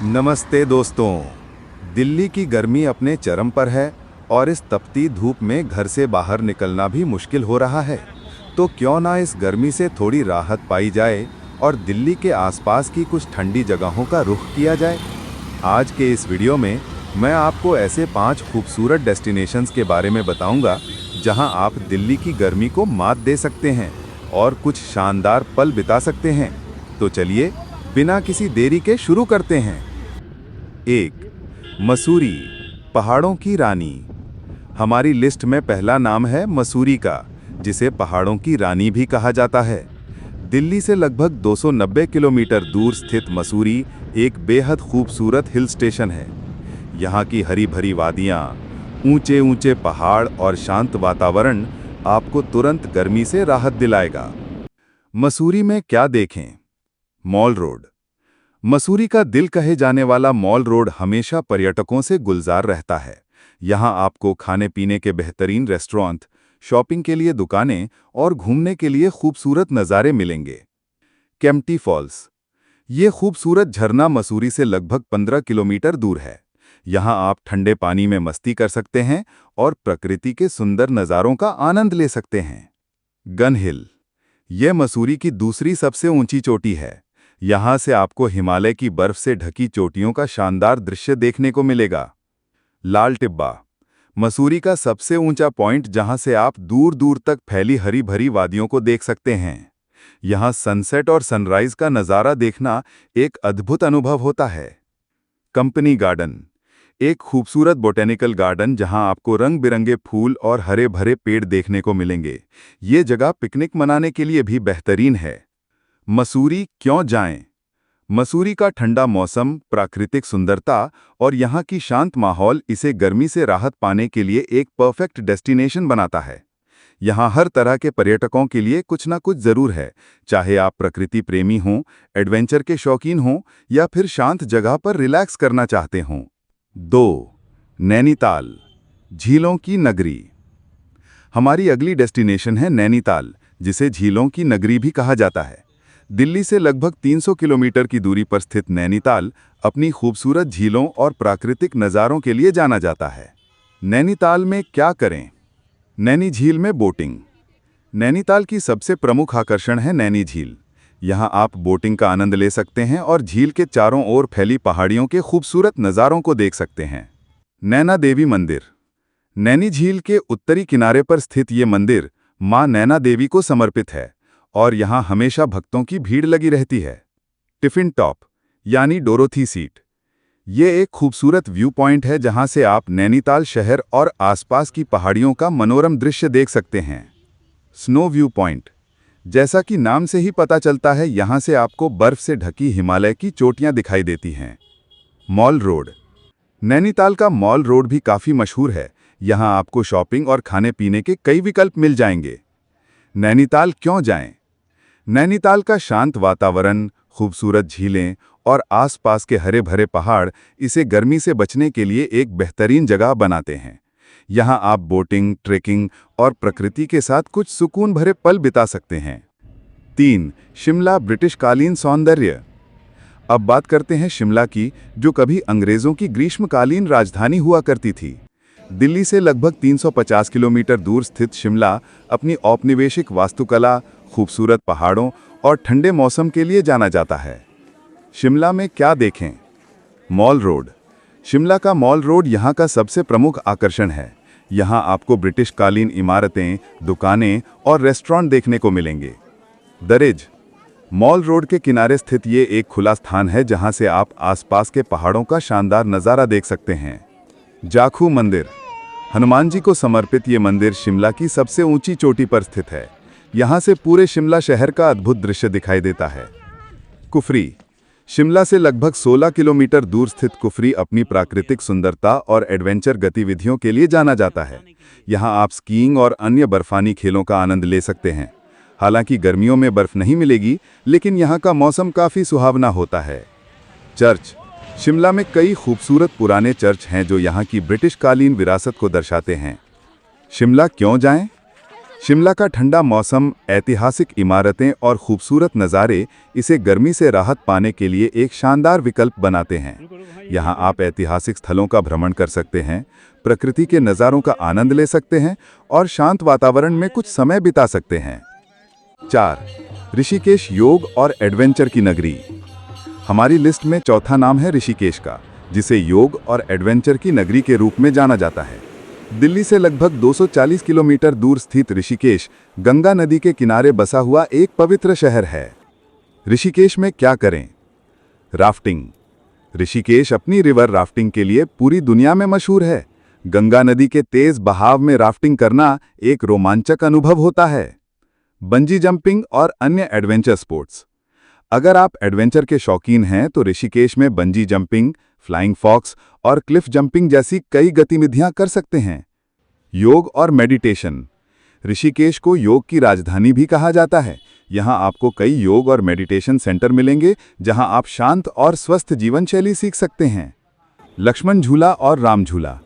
नमस्ते दोस्तों। दिल्ली की गर्मी अपने चरम पर है और इस तपती धूप में घर से बाहर निकलना भी मुश्किल हो रहा है। तो क्यों ना इस गर्मी से थोड़ी राहत पाई जाए और दिल्ली के आसपास की कुछ ठंडी जगहों का रुख किया जाए। आज के इस वीडियो में मैं आपको ऐसे 5 खूबसूरत डेस्टिनेशंस के बारे में बताऊंगा जहां आप दिल्ली की गर्मी को मात दे सकते हैं और कुछ शानदार पल बिता सकते हैं। तो चलिए बिना किसी देरी के शुरू करते हैं। 1. मसूरी, पहाड़ों की रानी। हमारी लिस्ट में पहला नाम है मसूरी का, जिसे पहाड़ों की रानी भी कहा जाता है। दिल्ली से लगभग 290 किलोमीटर दूर स्थित मसूरी एक बेहद खूबसूरत हिल स्टेशन है। यहाँ की हरी भरी वादियाँ, ऊंचे ऊंचे पहाड़ और शांत वातावरण आपको तुरंत गर्मी से राहत दिलाएगा। मसूरी में क्या देखें? Mall road. मसूरी का दिल कहे जाने वाला मॉल रोड हमेशा पर्यटकों से गुलजार रहता है। यहाँ आपको खाने पीने के बेहतरीन रेस्टोरेंट, शॉपिंग के लिए दुकानें और घूमने के लिए खूबसूरत नज़ारे मिलेंगे। केम्प्टी फॉल्स। ये खूबसूरत झरना मसूरी से लगभग 15 किलोमीटर दूर है। यहाँ आप ठंडे पानी में मस्ती कर सकते हैं और प्रकृति के सुंदर नज़ारों का आनंद ले सकते हैं। गन हिल। यह मसूरी की दूसरी सबसे ऊंची चोटी है। यहाँ से आपको हिमालय की बर्फ से ढकी चोटियों का शानदार दृश्य देखने को मिलेगा। लाल टिब्बा, मसूरी का सबसे ऊंचा पॉइंट जहाँ से आप दूर दूर तक फैली हरी भरी वादियों को देख सकते हैं। यहाँ सनसेट और सनराइज का नज़ारा देखना एक अद्भुत अनुभव होता है। कंपनी गार्डन, एक खूबसूरत बोटेनिकल गार्डन जहां आपको रंग बिरंगे फूल और हरे भरे पेड़ देखने को मिलेंगे। ये जगह पिकनिक मनाने के लिए भी बेहतरीन है। मसूरी क्यों जाएं? मसूरी का ठंडा मौसम, प्राकृतिक सुंदरता और यहाँ की शांत माहौल इसे गर्मी से राहत पाने के लिए एक परफेक्ट डेस्टिनेशन बनाता है। यहाँ हर तरह के पर्यटकों के लिए कुछ ना कुछ जरूर है, चाहे आप प्रकृति प्रेमी हों, एडवेंचर के शौकीन हों या फिर शांत जगह पर रिलैक्स करना चाहते हों। 2. नैनीताल, झीलों की नगरी। हमारी अगली डेस्टिनेशन है नैनीताल, जिसे झीलों की नगरी भी कहा जाता है। दिल्ली से लगभग 300 किलोमीटर की दूरी पर स्थित नैनीताल अपनी खूबसूरत झीलों और प्राकृतिक नज़ारों के लिए जाना जाता है। नैनीताल में क्या करें? नैनी झील में बोटिंग। नैनीताल की सबसे प्रमुख आकर्षण है नैनी झील। यहाँ आप बोटिंग का आनंद ले सकते हैं और झील के चारों ओर फैली पहाड़ियों के खूबसूरत नज़ारों को देख सकते हैं। नैना देवी मंदिर। नैनी झील के उत्तरी किनारे पर स्थित ये मंदिर मां नैना देवी को समर्पित है और यहाँ हमेशा भक्तों की भीड़ लगी रहती है। टिफिन टॉप यानी डोरोथी सीट, ये एक खूबसूरत व्यू पॉइंट है जहाँ से आप नैनीताल शहर और आसपास की पहाड़ियों का मनोरम दृश्य देख सकते हैं। स्नो व्यू पॉइंट, जैसा कि नाम से ही पता चलता है, यहाँ से आपको बर्फ से ढकी हिमालय की चोटियाँ दिखाई देती हैं। Mall road. नैनीताल का मॉल रोड भी काफ़ी मशहूर है। यहाँ आपको शॉपिंग और खाने पीने के कई विकल्प मिल जाएंगे। नैनीताल क्यों जाएं? नैनीताल का शांत वातावरण, खूबसूरत झीलें और आसपास के हरे भरे पहाड़ इसे गर्मी से बचने के लिए एक बेहतरीन जगह बनाते हैं। यहाँ आप बोटिंग, ट्रेकिंग और प्रकृति के साथ कुछ सुकून भरे पल बिता सकते हैं। 3. शिमला ब्रिटिश कालीन सौंदर्य। अब बात करते हैं शिमला की, जो कभी अंग्रेज़ों की ग्रीष्मकालीन राजधानी हुआ करती थी। दिल्ली से लगभग 350 किलोमीटर दूर स्थित शिमला अपनी औपनिवेशिक वास्तुकला, खूबसूरत पहाड़ों और ठंडे मौसम के लिए जाना जाता है। शिमला में क्या देखें? Mall road. शिमला का मॉल रोड यहाँ का सबसे प्रमुख आकर्षण है। यहाँ आपको ब्रिटिश कालीन इमारतें, दुकानें और रेस्टोरेंट देखने को मिलेंगे। The ridge. मॉल रोड के किनारे स्थित ये एक खुला स्थान है जहाँ से आप आसपास के पहाड़ों का शानदार नज़ारा देख सकते हैं। जाखू मंदिर। हनुमान जी को समर्पित ये मंदिर शिमला की सबसे ऊंची चोटी पर स्थित है। यहाँ से पूरे शिमला शहर का अद्भुत दृश्य दिखाई देता है। कुफरी। शिमला से लगभग 16 किलोमीटर दूर स्थित कुफरी अपनी प्राकृतिक सुंदरता और एडवेंचर गतिविधियों के लिए जाना जाता है। यहाँ आप स्कीइंग और अन्य बर्फानी खेलों का आनंद ले सकते हैं। हालांकि गर्मियों में बर्फ नहीं मिलेगी, लेकिन यहाँ का मौसम काफ़ी सुहावना होता है। चर्च। शिमला में कई खूबसूरत पुराने चर्च हैं जो यहाँ की ब्रिटिश कालीन विरासत को दर्शाते हैं। शिमला क्यों जाएं? शिमला का ठंडा मौसम, ऐतिहासिक इमारतें और खूबसूरत नज़ारे इसे गर्मी से राहत पाने के लिए एक शानदार विकल्प बनाते हैं। यहाँ आप ऐतिहासिक स्थलों का भ्रमण कर सकते हैं, प्रकृति के नज़ारों का आनंद ले सकते हैं और शांत वातावरण में कुछ समय बिता सकते हैं। 4. ऋषिकेश योग और एडवेंचर की नगरी। हमारी लिस्ट में चौथा नाम है ऋषिकेश का, जिसे योग और एडवेंचर की नगरी के रूप में जाना जाता है। दिल्ली से लगभग 240 किलोमीटर दूर स्थित ऋषिकेश गंगा नदी के किनारे बसा हुआ एक पवित्र शहर है। ऋषिकेश में क्या करें? राफ्टिंग। ऋषिकेश अपनी रिवर राफ्टिंग के लिए पूरी दुनिया में मशहूर है। गंगा नदी के तेज बहाव में राफ्टिंग करना एक रोमांचक अनुभव होता है। बंजी जंपिंग और अन्य एडवेंचर स्पोर्ट्स। अगर आप एडवेंचर के शौकीन हैं तो ऋषिकेश में बंजी जंपिंग, फ्लाइंग फॉक्स और क्लिफ जंपिंग जैसी कई गतिविधियां कर सकते हैं। योग और मेडिटेशन। ऋषिकेश को योग की राजधानी भी कहा जाता है। यहाँ आपको कई योग और मेडिटेशन सेंटर मिलेंगे जहाँ आप शांत और स्वस्थ जीवन शैली सीख सकते हैं। लक्ष्मण झूला और राम झूला।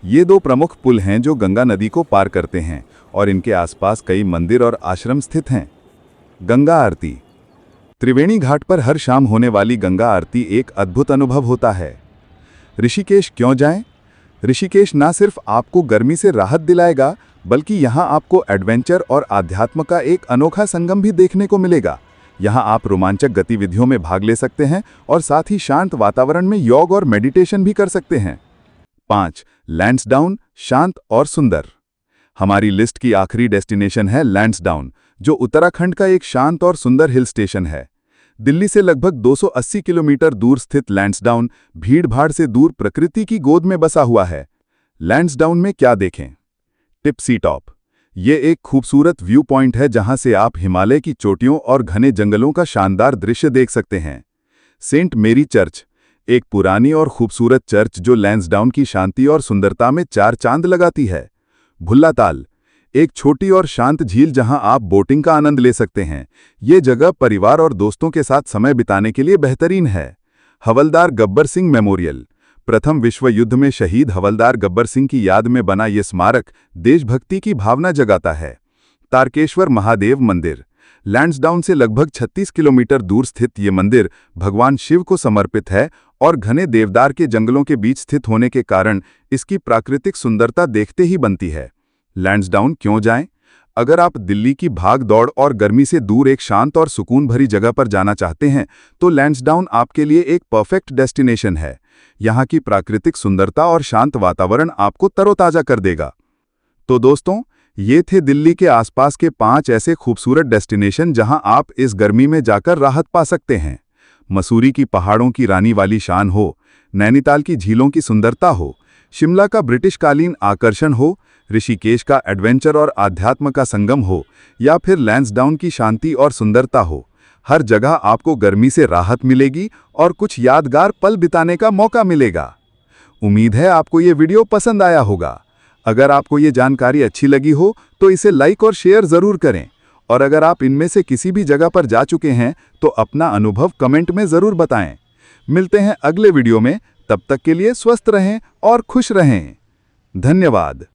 ये दो प्रमुख पुल हैं जो गंगा नदी को पार करते हैं और इनके आसपास कई मंदिर और आश्रम स्थित हैं। गंगा आरती। त्रिवेणी घाट पर हर शाम होने वाली गंगा आरती एक अद्भुत अनुभव होता है। ऋषिकेश क्यों जाएं? ऋषिकेश न सिर्फ आपको गर्मी से राहत दिलाएगा, बल्कि यहाँ आपको एडवेंचर और आध्यात्म का एक अनोखा संगम भी देखने को मिलेगा। यहाँ आप रोमांचक गतिविधियों में भाग ले सकते हैं और साथ ही शांत वातावरण में योग और मेडिटेशन भी कर सकते हैं। 5. लैंसडाउन, शांत और सुंदर। हमारी लिस्ट की आखिरी डेस्टिनेशन है लैंसडाउन, जो उत्तराखंड का एक शांत और सुंदर हिल स्टेशन है। दिल्ली से लगभग 280 किलोमीटर दूर स्थित लैंसडाउन भीड़भाड़ से दूर प्रकृति की गोद में बसा हुआ है। लैंसडाउन में क्या देखें? Tipsy top. ये एक खूबसूरत व्यू पॉइंट है जहां से आप हिमालय की चोटियों और घने जंगलों का शानदार दृश्य देख सकते हैं। सेंट मेरी चर्च, एक पुरानी और खूबसूरत चर्च जो लैंसडाउन की शांति और सुंदरता में चार चांद लगाती है। भुल्ला ताल, एक छोटी और शांत झील जहां आप बोटिंग का आनंद ले सकते हैं। ये जगह परिवार और दोस्तों के साथ समय बिताने के लिए बेहतरीन है। हवलदार गब्बर सिंह मेमोरियल, प्रथम विश्व युद्ध में शहीद हवलदार गब्बर सिंह की याद में बना ये स्मारक देशभक्ति की भावना जगाता है। तारकेश्वर महादेव मंदिर, लैंसडाउन से लगभग 36 किलोमीटर दूर स्थित ये मंदिर भगवान शिव को समर्पित है और घने देवदार के जंगलों के बीच स्थित होने के कारण इसकी प्राकृतिक सुंदरता देखते ही बनती है। लैंसडाउन क्यों जाएं? अगर आप दिल्ली की भाग दौड़ और गर्मी से दूर एक शांत और सुकून भरी जगह पर जाना चाहते हैं तो लैंसडाउन आपके लिए एक परफेक्ट डेस्टिनेशन है। यहाँ की प्राकृतिक सुंदरता और शांत वातावरण आपको तरोताजा कर देगा। तो दोस्तों, ये थे दिल्ली के आसपास के 5 ऐसे खूबसूरत डेस्टिनेशन जहां आप इस गर्मी में जाकर राहत पा सकते हैं। मसूरी की पहाड़ों की रानी वाली शान हो, नैनीताल की झीलों की सुंदरता हो, शिमला का ब्रिटिशकालीन आकर्षण हो, ऋषिकेश का एडवेंचर और आध्यात्म का संगम हो, या फिर लैंसडाउन की शांति और सुंदरता हो, हर जगह आपको गर्मी से राहत मिलेगी और कुछ यादगार पल बिताने का मौका मिलेगा। उम्मीद है आपको ये वीडियो पसंद आया होगा। अगर आपको ये जानकारी अच्छी लगी हो तो इसे लाइक और शेयर ज़रूर करें, और अगर आप इनमें से किसी भी जगह पर जा चुके हैं तो अपना अनुभव कमेंट में ज़रूर बताएं। मिलते हैं अगले वीडियो में, तब तक के लिए स्वस्थ रहें और खुश रहें। धन्यवाद।